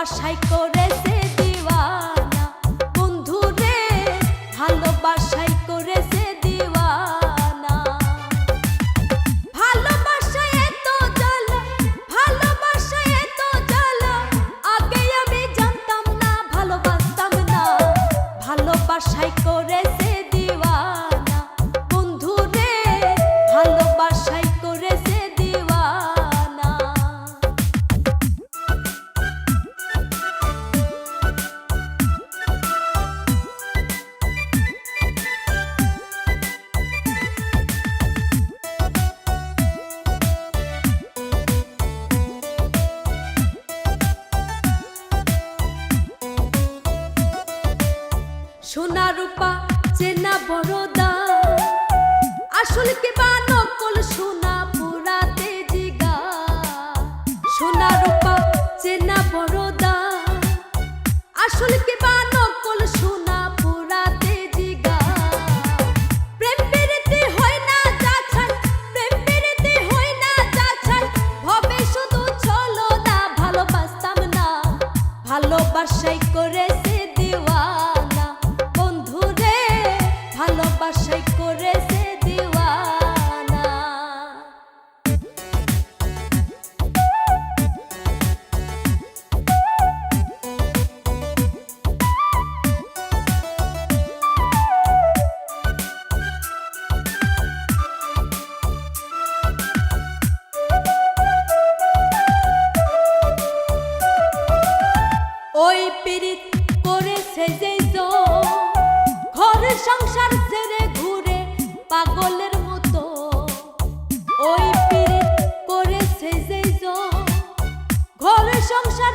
ভালোবাসায় করেছে দিওয়ানা বন্ধু রে, ভালোবাসায় করেছে দিওয়ানা। ভালোবাসায় এত জ্বালা, ভালোবাসায় এত জ্বালা, আগে আমি জানতাম না, ভালোবাসতাম না। ভালোবাসায় করেছে দিওয়ানা বন্ধু রে, ভালোবাসায় করেছে দিওয়ানা। সোনা রূপা চেনা বড় দাম, আসল কি বা নকল সোনা পুরাতে জিগা। সোনা রূপা চেনা বড় দাম, আসল কি বা নকল সোনা পুরাতে জিগা। প্রেম প্রীতি হয় না যাচাই, প্রেম প্রীতি হয় না যাচাই, ভবে শুধু চলো না, ভালোবাসতাম না। ভালোবাসায় করেছে দিওয়ানা বন্ধু রে, ভালোবাসায় করেছে দিওয়ানা। ওই পীড়িত করেছে যেই ঘর সংসার ছেড়ে ঘুরে পাগলের মতো। ওই পীড়িত করেছে যেই ঘর সংসার